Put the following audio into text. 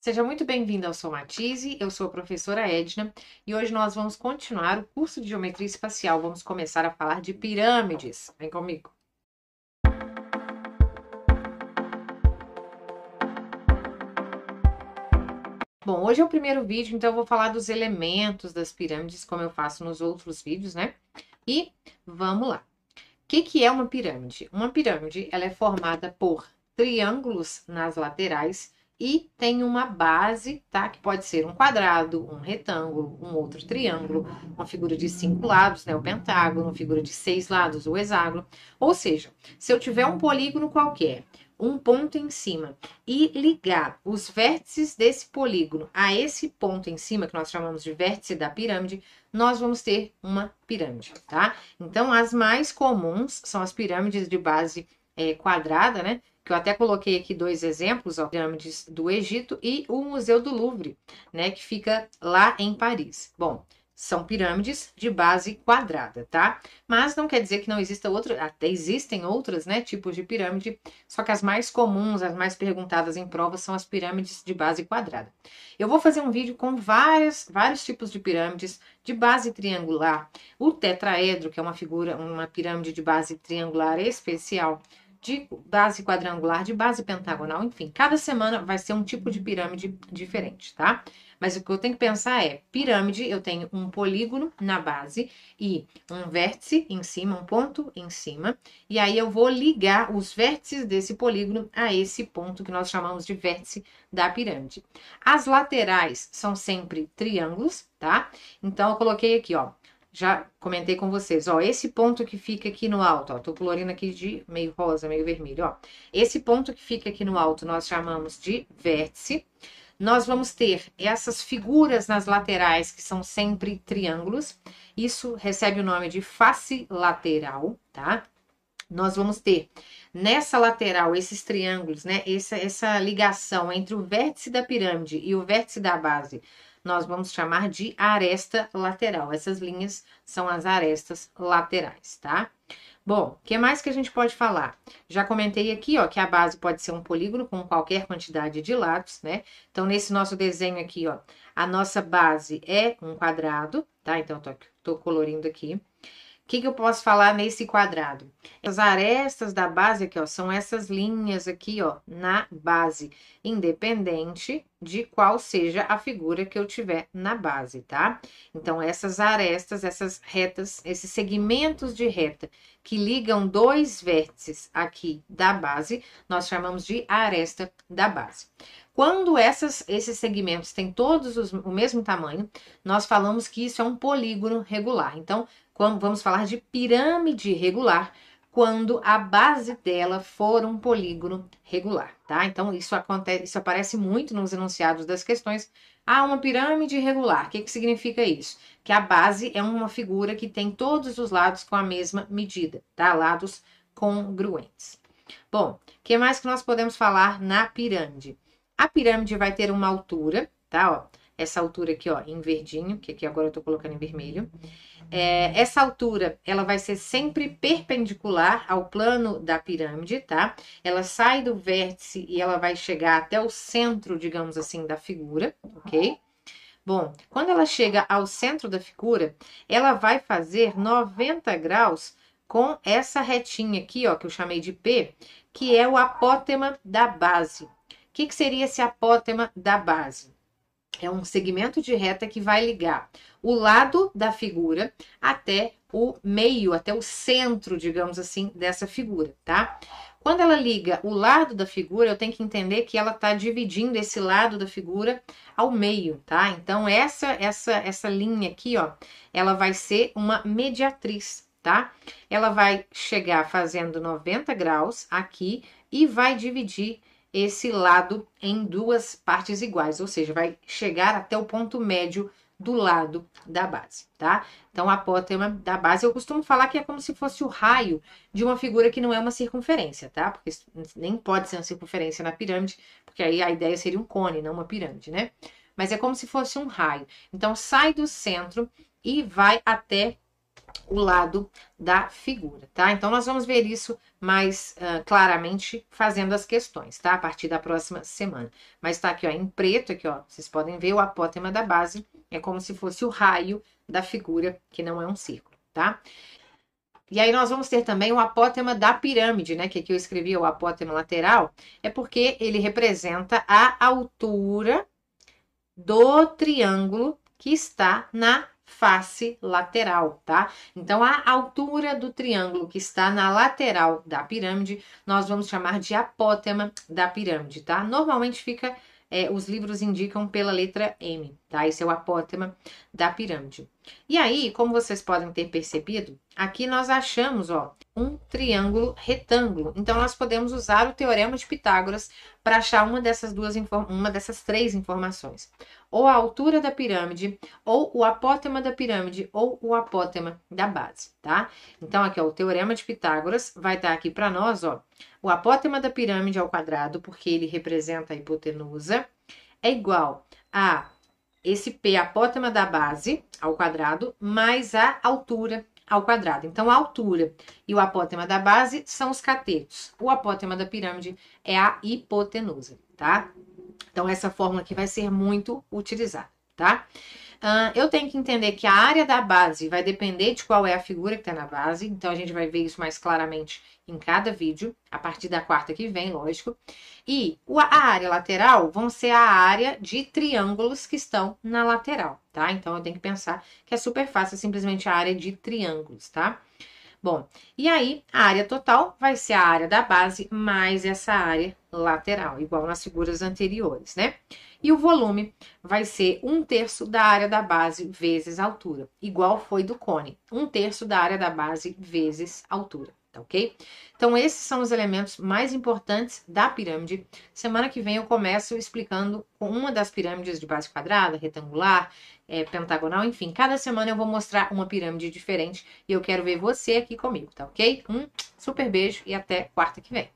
Seja muito bem-vindo ao Somatize, eu sou a professora Edna e hoje nós vamos continuar o curso de Geometria Espacial. Vamos começar a falar de pirâmides. Vem comigo. Bom, hoje é o primeiro vídeo, então eu vou falar dos elementos das pirâmides, como eu faço nos outros vídeos, né? E vamos lá. O que é uma pirâmide? Uma pirâmide, ela é formada por triângulos nas laterais e tem uma base, tá? Que pode ser um quadrado, um retângulo, um outro triângulo, uma figura de 5 lados, né? O pentágono, uma figura de 6 lados, o hexágono. Ou seja, se eu tiver um polígono qualquer, um ponto em cima, e ligar os vértices desse polígono a esse ponto em cima, que nós chamamos de vértice da pirâmide, nós vamos ter uma pirâmide, tá? Então, as mais comuns são as pirâmides de base quadrada, né? Que eu até coloquei aqui dois exemplos, ó, pirâmides do Egito e o Museu do Louvre, né? Que fica lá em Paris. Bom, são pirâmides de base quadrada, tá? Mas não quer dizer que não exista outra, até existem outras, né, tipos de pirâmide, só que as mais comuns, as mais perguntadas em provas são as pirâmides de base quadrada. Eu vou fazer um vídeo com vários tipos de pirâmides de base triangular, o tetraedro, que é uma figura, uma pirâmide de base triangular especial, de base quadrangular, de base pentagonal, enfim, cada semana vai ser um tipo de pirâmide diferente, tá? Mas o que eu tenho que pensar é, pirâmide, eu tenho um polígono na base e um vértice em cima, um ponto em cima, e aí eu vou ligar os vértices desse polígono a esse ponto que nós chamamos de vértice da pirâmide. As laterais são sempre triângulos, tá? Então eu coloquei aqui, ó, já comentei com vocês, ó, esse ponto que fica aqui no alto, ó, tô colorindo aqui de meio rosa, meio vermelho, ó. Esse ponto que fica aqui no alto nós chamamos de vértice. Nós vamos ter essas figuras nas laterais que são sempre triângulos. Isso recebe o nome de face lateral, tá? Nós vamos ter nessa lateral esses triângulos, né? Essa ligação entre o vértice da pirâmide e o vértice da base, nós vamos chamar de aresta lateral. Essas linhas são as arestas laterais, tá? Bom, o que mais que a gente pode falar? Já comentei aqui, ó, que a base pode ser um polígono com qualquer quantidade de lados, né? Então, nesse nosso desenho aqui, ó, a nossa base é um quadrado, tá? Então, tô colorindo aqui. O que eu posso falar nesse quadrado? As arestas da base aqui, ó, são essas linhas aqui, ó, na base, independente de qual seja a figura que eu tiver na base, tá? Então, essas arestas, essas retas, esses segmentos de reta que ligam dois vértices aqui da base, nós chamamos de aresta da base. Quando esses segmentos têm todos o mesmo tamanho, nós falamos que isso é um polígono regular. Então, vamos falar de pirâmide regular quando a base dela for um polígono regular, tá? Então, isso aparece muito nos enunciados das questões. Ah, uma pirâmide regular. O que significa isso? Que a base é uma figura que tem todos os lados com a mesma medida, tá? Lados congruentes. Bom, o que mais que nós podemos falar na pirâmide? A pirâmide vai ter uma altura, tá? Ó, essa altura aqui, ó, em verdinho, que aqui agora eu tô colocando em vermelho. Essa altura, ela vai ser sempre perpendicular ao plano da pirâmide, tá? Ela sai do vértice e ela vai chegar até o centro, digamos assim, da figura, ok? Bom, quando ela chega ao centro da figura, ela vai fazer 90 graus com essa retinha aqui, ó, que eu chamei de P, que é o apótema da base. O que seria esse apótema da base? É um segmento de reta que vai ligar o lado da figura até o meio, até o centro, digamos assim, dessa figura, tá? Quando ela liga o lado da figura, eu tenho que entender que ela está dividindo esse lado da figura ao meio, tá? Então, essa linha aqui, ó, ela vai ser uma mediatriz, tá? Ela vai chegar fazendo 90 graus aqui e vai dividir esse lado em duas partes iguais, ou seja, vai chegar até o ponto médio do lado da base, tá? Então, a apótema da base, eu costumo falar que é como se fosse o raio de uma figura que não é uma circunferência, tá? Porque nem pode ser uma circunferência na pirâmide, porque aí a ideia seria um cone, não uma pirâmide, né? Mas é como se fosse um raio. Então, sai do centro e vai até o lado da figura, tá? Então, nós vamos ver isso mais claramente fazendo as questões, tá? A partir da próxima semana. Mas tá aqui, ó, em preto, aqui, ó, vocês podem ver o apótema da base, é como se fosse o raio da figura, que não é um círculo, tá? E aí nós vamos ter também o apótema da pirâmide, né? Que aqui eu escrevi o apótema lateral, é porque ele representa a altura do triângulo que está na face lateral, tá? Então, a altura do triângulo que está na lateral da pirâmide, nós vamos chamar de apótema da pirâmide, tá? Normalmente fica, os livros indicam pela letra M, tá? Esse é o apótema da pirâmide. E aí, como vocês podem ter percebido, aqui nós achamos, ó, um triângulo retângulo. Então, nós podemos usar o teorema de Pitágoras para achar uma dessas três informações. Ou a altura da pirâmide, ou o apótema da pirâmide, ou o apótema da base, tá? Então, aqui, ó, o teorema de Pitágoras vai estar aqui para nós, ó, o apótema da pirâmide ao quadrado, porque ele representa a hipotenusa, é igual a esse P apótema da base ao quadrado, mais a altura ao quadrado. Então, a altura e o apótema da base são os catetos. O apótema da pirâmide é a hipotenusa, tá? Então, essa fórmula aqui vai ser muito utilizada, tá? Eu tenho que entender que a área da base vai depender de qual é a figura que está na base. Então, a gente vai ver isso mais claramente em cada vídeo, a partir da quarta que vem, lógico. E a área lateral vão ser a área de triângulos que estão na lateral, tá? Então, eu tenho que pensar que é super fácil, simplesmente a área de triângulos, tá? Bom, e aí a área total vai ser a área da base mais essa área lateral, igual nas figuras anteriores, né? E o volume vai ser 1/3 da área da base vezes a altura, igual foi do cone, 1/3 da área da base vezes a altura, tá ok? Então esses são os elementos mais importantes da pirâmide. Semana que vem eu começo explicando uma das pirâmides de base quadrada, retangular, pentagonal, enfim. Cada semana eu vou mostrar uma pirâmide diferente e eu quero ver você aqui comigo, tá ok? Um super beijo e até quarta que vem.